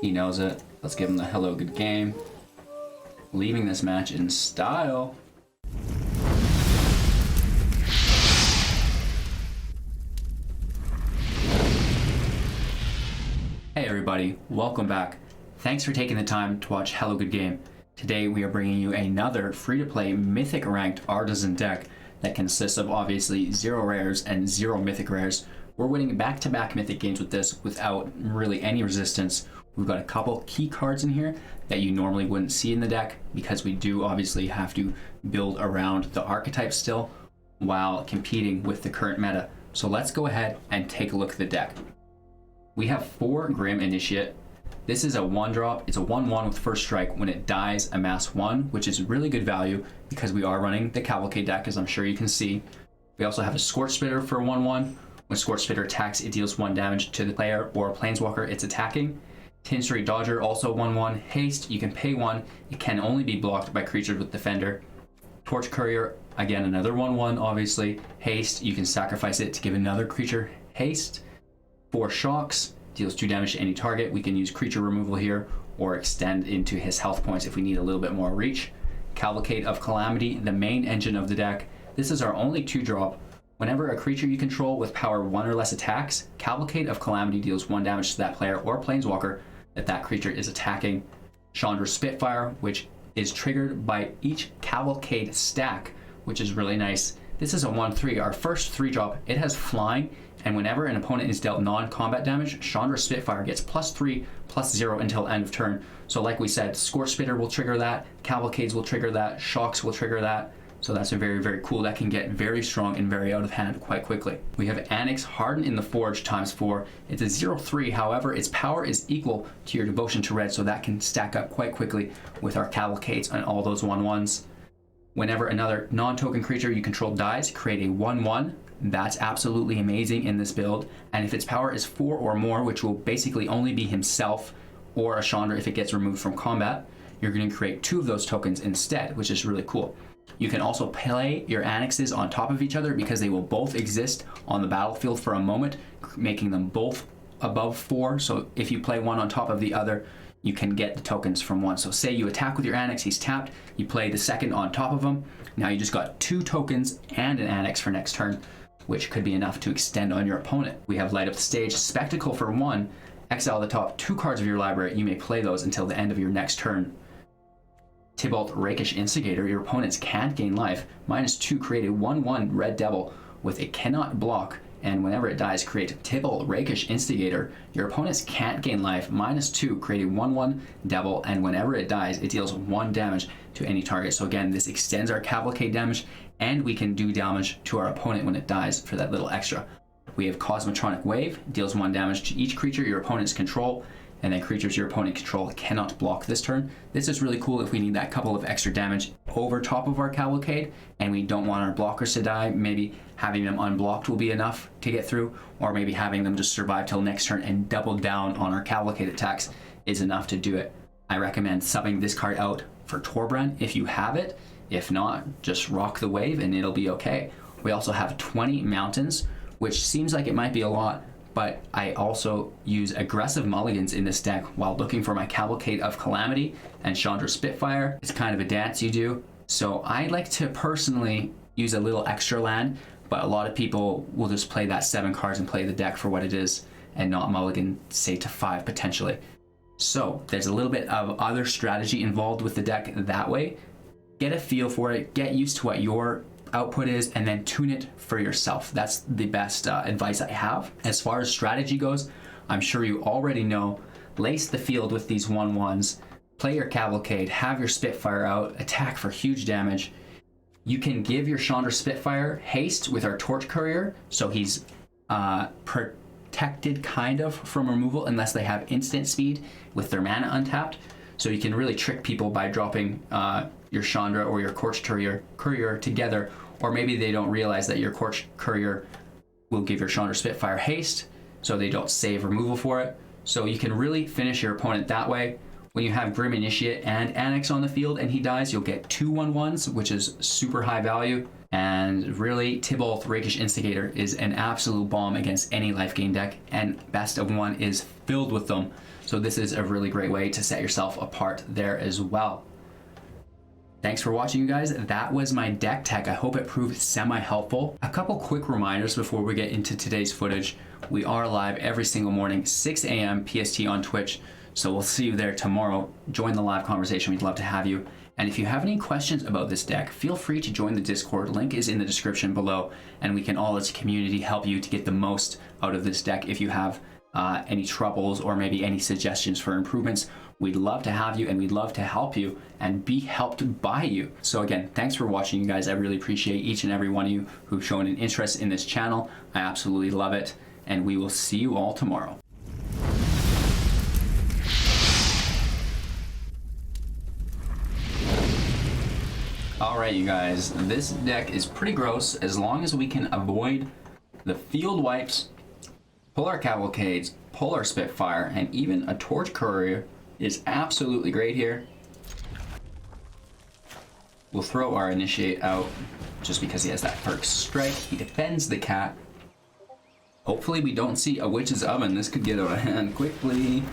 He knows it. Let's give him the hello, good game. Leaving this match in style. Hey everybody, welcome back. Thanks for taking the time to watch Hello Good Game. Today we are bringing you another free-to-play Mythic ranked Artisan deck that consists of obviously 0 rares and 0 Mythic rares. We're winning back-to-back Mythic games with this without really any resistance. We've got a couple key cards in here that you normally wouldn't see in the deck because we do obviously have to build around the archetype still while competing with the current meta. So let's go ahead and take a look at the deck. We have 4 Grim Initiate. This is a 1-drop. It's a 1/1 with first strike. When it dies, amass 1, which is really good value because we are running the Cavalcade deck, as I'm sure you can see. We also have a Scorch Spitter for 1/1. When Scorch Spitter attacks, it deals 1 damage to the player or Planeswalker it's attacking. Tinstory Dodger, also 1/1. Haste, you can pay 1. It can only be blocked by creatures with Defender. Torch Courier, again another 1/1 obviously. Haste, you can sacrifice it to give another creature haste. 4 Shocks, deals 2 damage to any target. We can use creature removal here or extend into his health points if we need a little bit more reach. Cavalcade of Calamity, the main engine of the deck. This is our only 2-drop. Whenever a creature you control with power 1 or less attacks, Cavalcade of Calamity deals 1 damage to that player or Planeswalker that creature is attacking. Chandra Spitfire, which is triggered by each Cavalcade stack, which is really nice. This is a 1/3, our first 3-drop. It has flying, and whenever an opponent is dealt non-combat damage, Chandra Spitfire gets +3/+0 until end of turn. So like we said, Scorch Spitter will trigger that, Cavalcades will trigger that, Shocks will trigger that. So that's a very, very cool. That can get very strong and very out of hand quite quickly. We have Anax, Hardened in the Forge ×4. It's a 0/3, however, its power is equal to your devotion to red, so that can stack up quite quickly with our Cavalcades and all those 1/1s. Whenever another non-token creature you control dies, create a 1/1. That's absolutely amazing in this build. And if its power is 4 or more, which will basically only be himself or a Chandra if it gets removed from combat, you're going to create 2 of those tokens instead, which is really cool. You can also play your Anaxes on top of each other because they will both exist on the battlefield for a moment, making them both above 4. So if you play one on top of the other, you can get the tokens from one. So say you attack with your Anax, he's tapped, you play the second on top of him. Now you just got 2 tokens and an Anax for next turn, which could be enough to extend on your opponent. We have Light Up the Stage, Spectacle for 1. Exile the top 2 cards of your library. You may play those until the end of your next turn. Tibalt Rakish Instigator, your opponents can't gain life. -2, create a 1/1 Red Devil with a cannot block, and whenever it dies, create Tibalt Rakish Instigator. Your opponents can't gain life. -2, create a 1/1 Devil, and whenever it dies, it deals 1 damage to any target. So again, this extends our Cavalcade damage, and we can do damage to our opponent when it dies for that little extra. We have Cosmotronic Wave, deals 1 damage to each creature your opponents control, and then creatures your opponent control cannot block this turn. This is really cool if we need that couple of extra damage over top of our Cavalcade and we don't want our blockers to die. Maybe having them unblocked will be enough to get through, or maybe having them just survive till next turn and double down on our Cavalcade attacks is enough to do it. I recommend subbing this card out for Torbran if you have it. If not, just rock the wave and it'll be okay. We also have 20 mountains, which seems like it might be a lot, but I also use aggressive mulligans in this deck while looking for my Cavalcade of Calamity and Chandra Spitfire. It's kind of a dance you do. So I like to personally use a little extra land, but a lot of people will just play that 7 cards and play the deck for what it is and not mulligan, say, to 5 potentially. So there's a little bit of other strategy involved with the deck that way. Get a feel for it, get used to what your output is, and then tune it for yourself. That's the best advice I have. As far as strategy goes, I'm sure you already know, lace the field with these 1/1s, play your Cavalcade, have your Spitfire out, attack for huge damage. You can give your Chandra Spitfire haste with our Torch Courier, so he's protected kind of from removal unless they have instant speed with their mana untapped. So you can really trick people by dropping your Chandra or your Torch Courier together, or maybe they don't realize that your Torch Courier will give your Chandra Spitfire haste, so they don't save removal for it. So you can really finish your opponent that way. When you have Grim Initiate and Anax on the field and he dies, you'll get 2 1/1s, which is super high value. And really, Tibalt Rakish Instigator is an absolute bomb against any life gain deck, and Best of One is filled with them. So this is a really great way to set yourself apart there as well. Thanks for watching, you guys. That was my deck tech. I hope it proved semi-helpful. A couple quick reminders before we get into today's footage. We are live every single morning, 6 a.m. PST on Twitch. So we'll see you there tomorrow. Join the live conversation. We'd love to have you. And if you have any questions about this deck, feel free to join the Discord. Link is in the description below, and we can all as a community help you to get the most out of this deck. If you have any troubles or maybe any suggestions for improvements, we'd love to have you, and we'd love to help you and be helped by you. So again, thanks for watching, you guys. I really appreciate each and every one of you who've shown an interest in this channel. I absolutely love it, and we will see you all tomorrow. Alright, you guys, this deck is pretty gross as long as we can avoid the field wipes, pull our Cavalcades, pull our Spitfire, and even a Torch Courier is absolutely great here. We'll throw our Initiate out just because he has that perk Strike. He defends the cat. Hopefully we don't see a Witch's Oven. This could get out of hand quickly.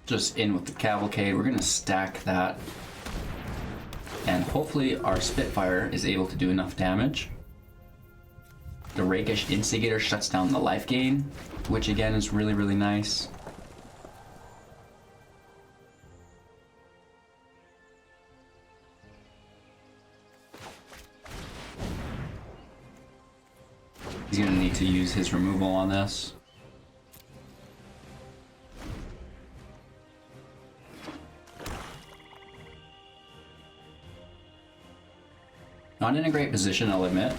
Just in with the Cavalcade. We're gonna stack that, and hopefully our Spitfire is able to do enough damage. The Rakish Instigator shuts down the life gain, which again is really, really nice. He's gonna need to use his removal on this. Not in a great position, I'll admit.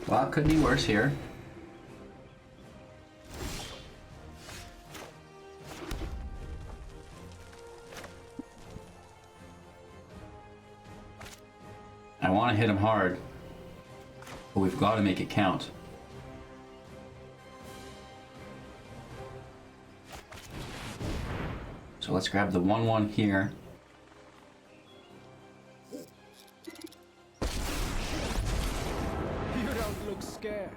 Well, it could be worse here. I want to hit him hard, but we've got to make it count. So let's grab the 1/1 here. Scared.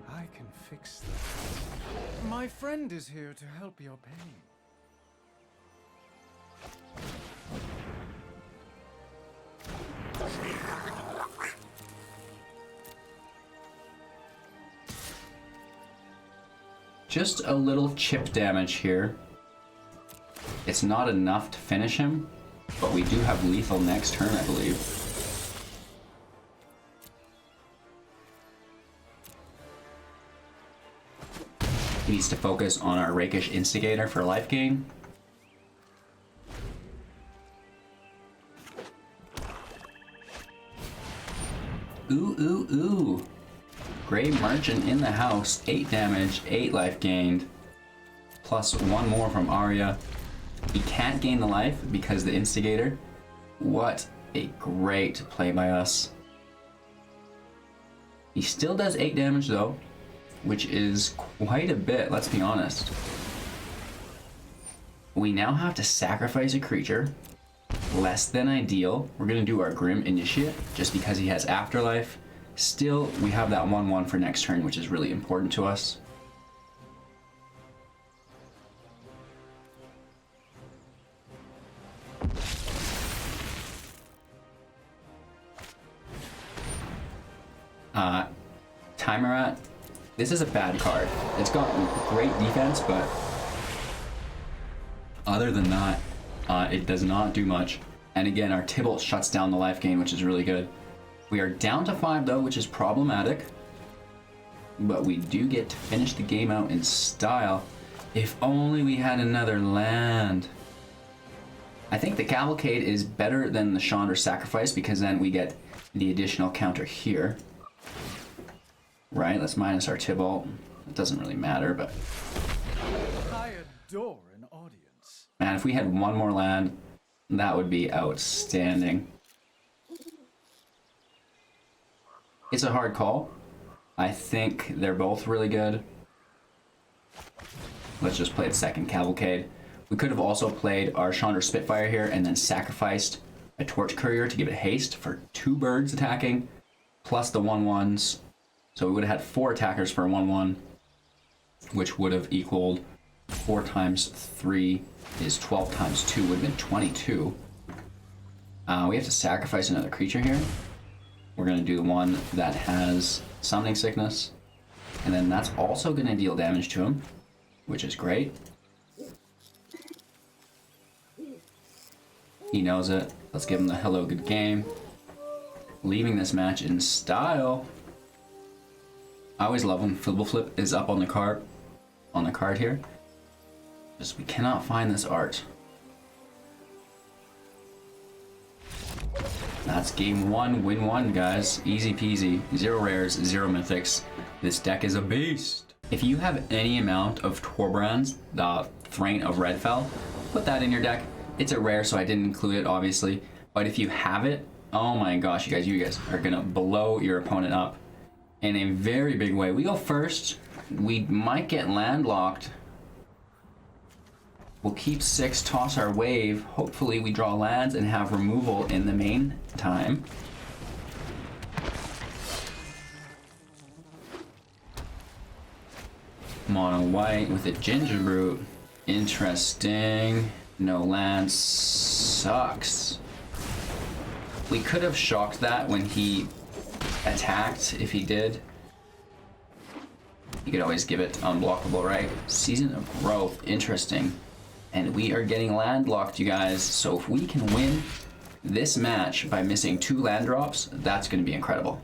I can fix that. My friend is here to help your pain. Just a little chip damage here. It's not enough to finish him, but we do have lethal next turn, I believe. He needs to focus on our Rakish Instigator for life gain. Ooh, ooh, ooh. Grey Merchant in the house. 8 damage, 8 life gained. Plus 1 more from Arya. He can't gain the life because the Instigator. What a great play by us. He still does 8 damage though, which is quite a bit, let's be honest. We now have to sacrifice a creature. Less than ideal. We're gonna do our Grim Initiate just because he has Afterlife. Still, we have that 1/1 for next turn, which is really important to us. Timerat. This is a bad card. It's got great defense, but other than that, it does not do much. And again, our Tibalt shuts down the life gain, which is really good. We are down to 5 though, which is problematic. But we do get to finish the game out in style. If only we had another land. I think the Cavalcade is better than the Chandra Sacrifice because then we get the additional counter here. Right, let's minus our Tibalt. It doesn't really matter, but... I adore an audience. Man, if we had 1 more land, That would be outstanding. It's a hard call. I think they're both really good. Let's just play the second Cavalcade. We could have also played our Chandra Spitfire here and then sacrificed a Torch Courier to give it haste for 2 birds attacking, plus the 1/1s. So we would have had 4 attackers for a 1/1, which would have equaled 4 times 3 is 12 times 2 would have been 22. We have to sacrifice another creature here. We're going to do the one that has Summoning Sickness, and then that's also going to deal damage to him, which is great. He knows it. Let's give him the hello, good game. Leaving this match in style. I always love when Flibble Flip is up on the card here. Just we cannot find this art. That's game 1, win 1, guys. Easy peasy. 0 rares, 0 mythics. This deck is a beast. If you have any amount of Torbrands, the Thrain of Redfell, put that in your deck. It's a rare, so I didn't include it, obviously. But if you have it, oh my gosh, you guys are gonna blow your opponent up in a very big way. We go first. We might get landlocked. We'll keep 6, toss our wave. Hopefully we draw lands and have removal in the main time. Mono white with a Ginger Brute. Interesting. No lands. Sucks. We could have shocked that when he attacked, if he did. You could always give it unblockable, right? Season of Growth. Interesting. And we are getting landlocked, you guys. So if we can win this match by missing 2 land drops, that's going to be incredible.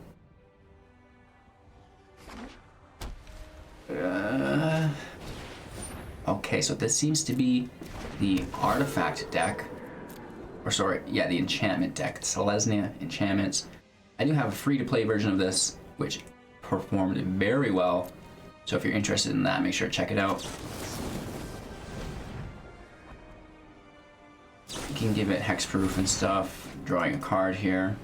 Okay, so this seems to be the artifact deck. Or sorry, yeah, the enchantment deck. Selesnya enchantments. I do have a free-to-play version of this, which performed very well. So if you're interested in that, make sure to check it out. You can give it hexproof and stuff. Drawing a card here.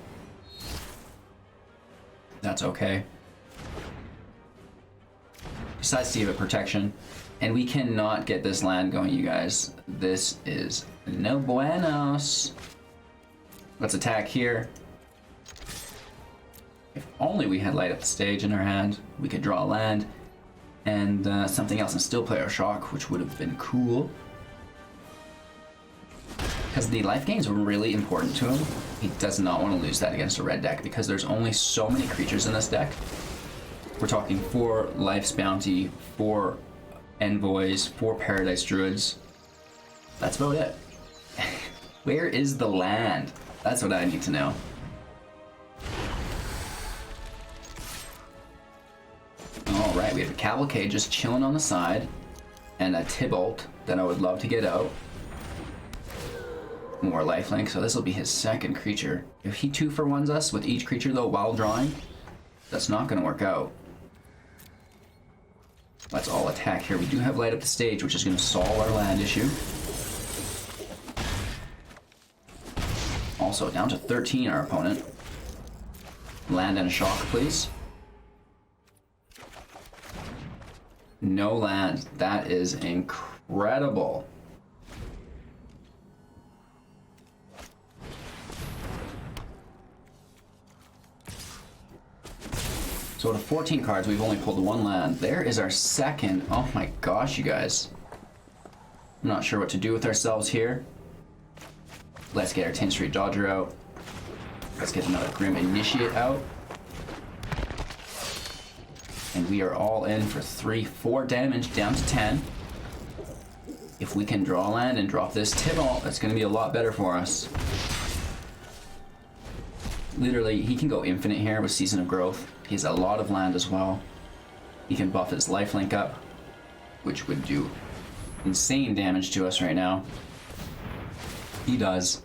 That's okay. Besides to give it protection. And we cannot get this land going, you guys. This is no buenos. Let's attack here. If only we had Light Up the Stage in our hand, we could draw a land and something else and still play our shock, which would have been cool. Because the life gain is really important to him. He does not want to lose that against a red deck because there's only so many creatures in this deck. We're talking 4 Life's Bounty, 4 Envoys, 4 Paradise Druids. That's about it. Where is the land? That's what I need to know. Alright, we have a Cavalcade just chilling on the side. And a Tybalt that I would love to get out. More lifelink, so this will be his second creature. If he 2-for-1s us with each creature though while drawing, that's not going to work out. Let's all attack here. We do have Light Up the Stage, which is going to solve our land issue. Also, down to 13, our opponent. Land and a shock, please. No land. That is incredible. So out of 14 cards, we've only pulled 1 land. There is our second. Oh my gosh, you guys. I'm not sure what to do with ourselves here. Let's get our 10th Street Dodger out. Let's get another Grim Initiate out. And we are all in for 3-4 damage down to 10. If we can draw land and drop this Tybalt, that's going to be a lot better for us. Literally, he can go infinite here with Season of Growth. He has a lot of land as well. He can buff his lifelink up, which would do insane damage to us right now. He does.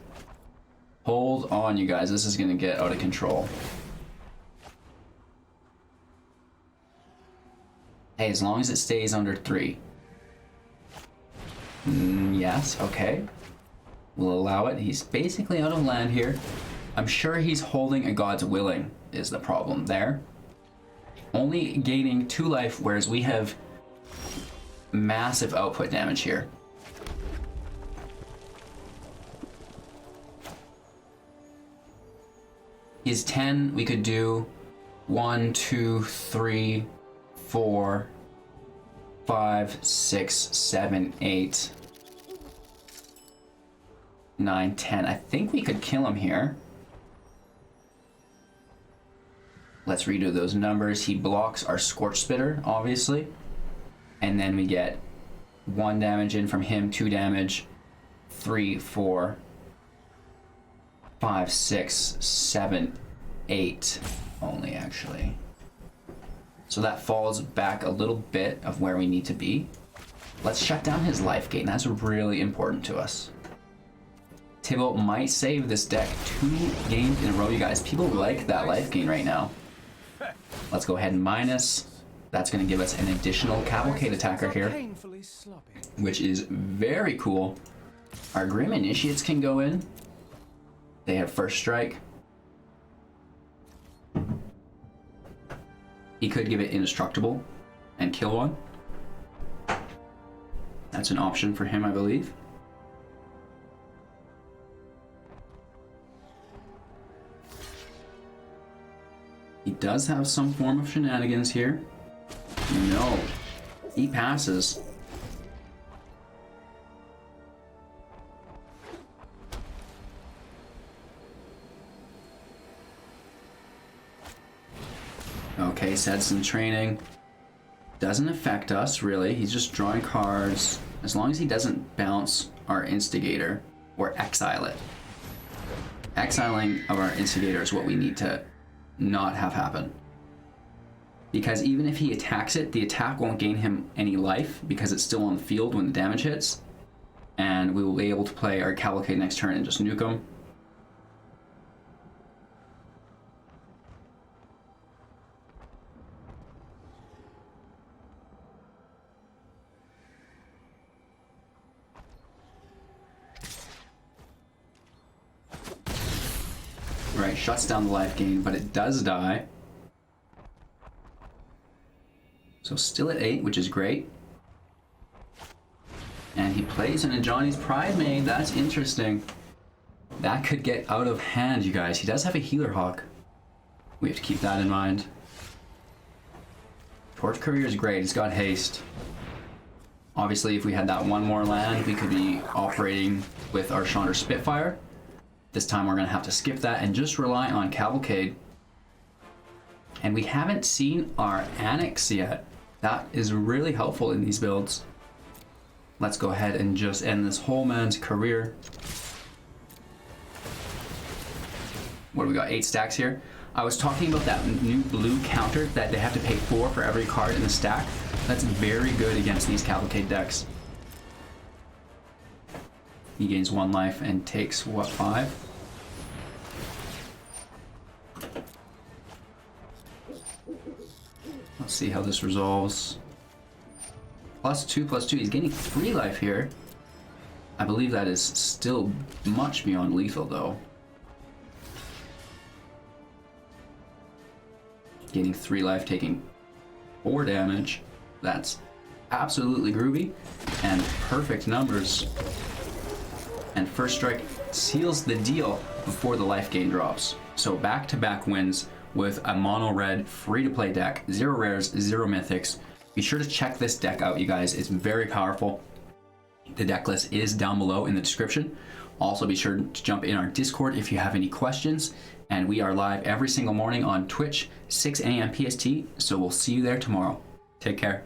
Hold on, you guys. This is going to get out of control. Hey, as long as it stays under 3. Yes, okay. We'll allow it. He's basically out of land here. I'm sure he's holding a God's Willing is the problem there. Only gaining 2 life, whereas we have massive output damage here. He's 10. We could do 1, 2, 3, 4, 5, 6, 7, 8, 9, 10. I think we could kill him here. Let's redo those numbers. He blocks our Scorch Spitter, obviously. And then we get 1 damage in from him, 2 damage, 3, 4, 5, 6, 7, 8 only, actually. So that falls back a little bit of where we need to be. Let's shut down his life gain. That's really important to us. Tybalt might save this deck 2 games in a row, you guys. People like that life gain right now. Let's go ahead and minus. That's going to give us an additional Cavalcade attacker here, which is very cool. Our Grim Initiates can go in. They have first strike. He could give it indestructible and kill one. That's an option for him, I believe. He does have some form of shenanigans here. No, he passes. Okay, said some training. Doesn't affect us, really. He's just drawing cards. As long as he doesn't bounce our Instigator or exile it. Exiling of our Instigator is what we need to not have happen. Because even if he attacks it, the attack won't gain him any life because it's still on the field when the damage hits. And we will be able to play our Cavalcade next turn and just nuke him. Right, shuts down the life gain, but it does die. So still at 8, which is great. And he plays an Ajani's Pridemate. That's interesting. That could get out of hand, you guys. He does have a Healer Hawk. We have to keep that in mind. Torch Courier is great. It's got haste. Obviously, if we had that 1 more land, we could be operating with our Chandra Spitfire. This time we're going to have to skip that and just rely on Cavalcade. And we haven't seen our Anax yet. That is really helpful in these builds. Let's go ahead and just end this whole man's career. What do we got? 8 stacks here. I was talking about that new blue counter that they have to pay 4 for every card in the stack. That's very good against these Cavalcade decks. He gains 1 life and takes, what, 5? Let's see how this resolves. +2/+2. He's gaining 3 life here. I believe that is still much beyond lethal, though. Gaining 3 life, taking 4 damage. That's absolutely groovy and perfect numbers. And first strike seals the deal before the life gain drops. So back-to-back wins with a mono-red free-to-play deck. 0 rares, 0 mythics. Be sure to check this deck out, you guys. It's very powerful. The deck list is down below in the description. Also, be sure to jump in our Discord if you have any questions. And we are live every single morning on Twitch, 6 a.m. PST. So we'll see you there tomorrow. Take care.